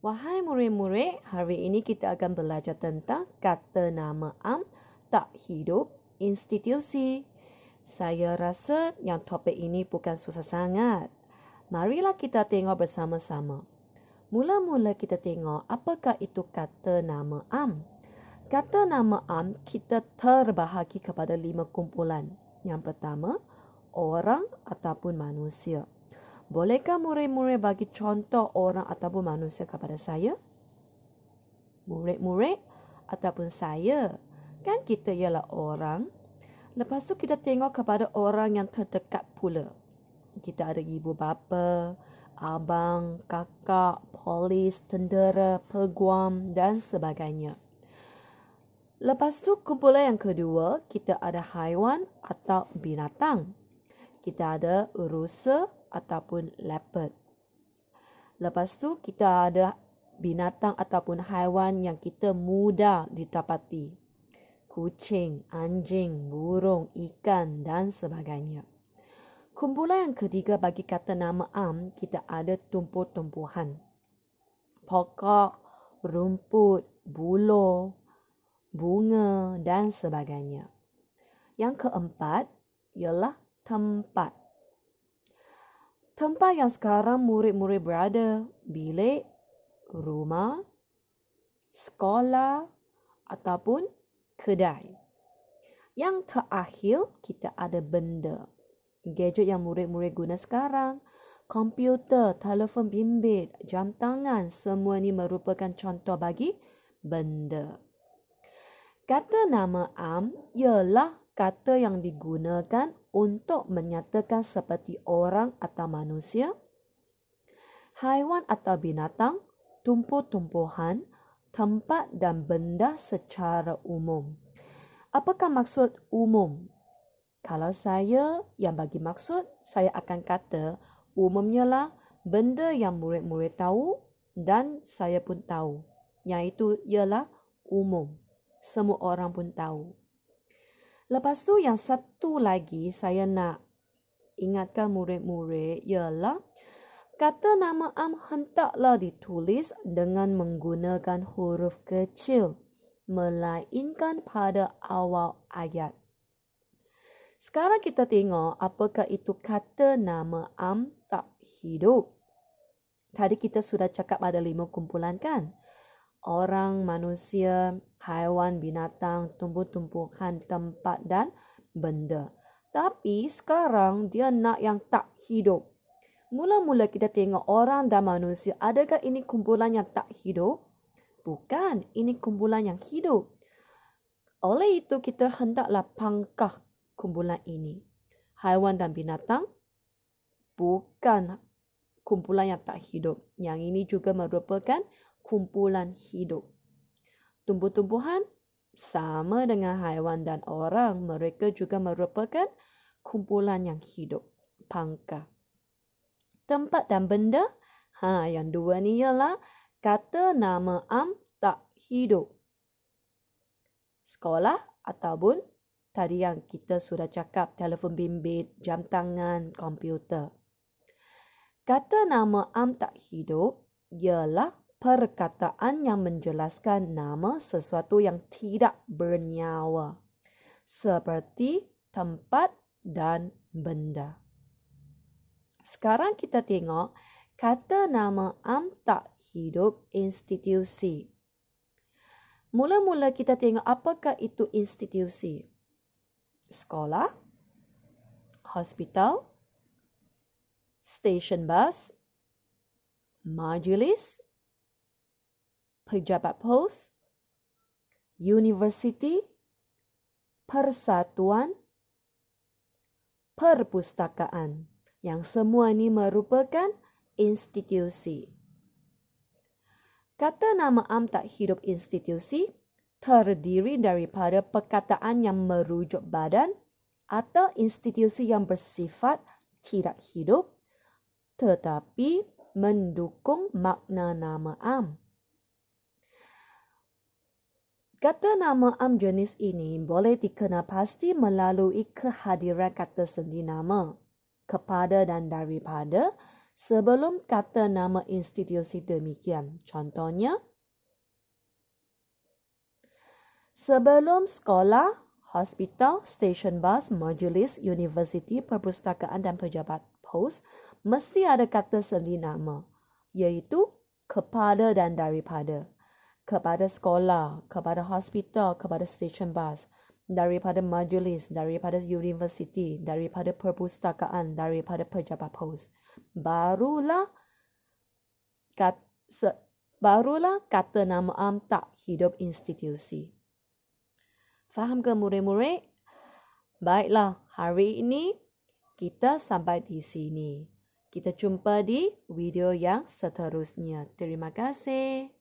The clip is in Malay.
Wahai murid-murid, hari ini kita akan belajar tentang kata nama am tak hidup institusi. Saya rasa yang topik ini bukan susah sangat. Marilah kita tengok bersama-sama. Mula-mula kita tengok apakah itu kata nama am. Kata nama am kita terbahagi kepada 5 kumpulan. Yang pertama, orang ataupun manusia. Bolehkah murid-murid bagi contoh orang ataupun manusia kepada saya? Murid-murid ataupun saya? Kan kita ialah orang. Lepas tu kita tengok kepada orang yang terdekat pula. Kita ada ibu bapa, abang, kakak, polis, tentera, peguam dan sebagainya. Lepas tu kumpulan yang kedua, kita ada haiwan atau binatang. Kita ada rusa ataupun leopard. Lepas tu kita ada binatang ataupun haiwan yang kita mudah didapati. Kucing, anjing, burung, ikan dan sebagainya. Kumpulan yang ketiga bagi kata nama am, kita ada tumbuh-tumbuhan. Pokok, rumput, buluh, bunga dan sebagainya. Yang keempat ialah tempat. Tempat yang sekarang murid-murid berada, bilik, rumah, sekolah ataupun kedai. Yang terakhir, kita ada benda. Gadget yang murid-murid guna sekarang, komputer, telefon bimbit, jam tangan, semua ini merupakan contoh bagi benda. Kata nama am ialah kata yang digunakan untuk menyatakan seperti orang atau manusia, haiwan atau binatang, tumbuh-tumbuhan, tempat dan benda secara umum. Apakah maksud umum? Kalau saya yang bagi maksud, saya akan kata umumnya lah benda yang murid-murid tahu dan saya pun tahu. Yang itu ialah umum. Semua orang pun tahu. Lepas tu yang satu lagi saya nak ingatkan murid-murid ialah kata nama am hendaklah ditulis dengan menggunakan huruf kecil melainkan pada awal ayat. Sekarang kita tengok apakah itu kata nama am tak hidup. Tadi kita sudah cakap ada 5 kumpulan kan? Orang, manusia, haiwan, binatang, tumbuh-tumbuhan, tempat dan benda. Tapi sekarang dia nak yang tak hidup. Mula-mula kita tengok orang dan manusia. Adakah ini kumpulan yang tak hidup? Bukan, ini kumpulan yang hidup. Oleh itu kita hendaklah pangkah kumpulan ini. Haiwan dan binatang bukan kumpulan yang tak hidup. Yang ini juga merupakan kumpulan hidup. Tumbuh-tumbuhan sama dengan haiwan dan orang. Mereka juga merupakan kumpulan yang hidup. Pangkah. Tempat dan benda. Yang dua ni ialah kata nama am tak hidup. Sekolah ataupun tadi yang kita sudah cakap telefon bimbit, jam tangan, komputer. Kata nama am tak hidup ialah perkataan yang menjelaskan nama sesuatu yang tidak bernyawa. Seperti tempat dan benda. Sekarang kita tengok kata nama am tak hidup institusi. Mula-mula kita tengok apakah itu institusi. Sekolah, hospital, stesen bas, majlis, pejabat pos, universiti, persatuan, perpustakaan. Yang semua ini merupakan institusi. Kata nama am tak hidup institusi terdiri daripada perkataan yang merujuk badan atau institusi yang bersifat tidak hidup tetapi mendukung makna nama am. Kata nama am jenis ini boleh dikenal pasti melalui kehadiran kata sendi nama, kepada dan daripada, sebelum kata nama institusi demikian. Contohnya, sebelum sekolah, hospital, stesen bas, majlis, universiti, perpustakaan dan pejabat pos, mesti ada kata seli nama, iaitu kepada dan daripada. Kepada sekolah, kepada hospital, kepada stesen bas, daripada majlis, daripada universiti, daripada perpustakaan, daripada pejabat pos. Barulah kata nama am tak hidup institusi. Faham ke murid-murid? Baiklah, hari ini kita sampai di sini. Kita jumpa di video yang seterusnya. Terima kasih.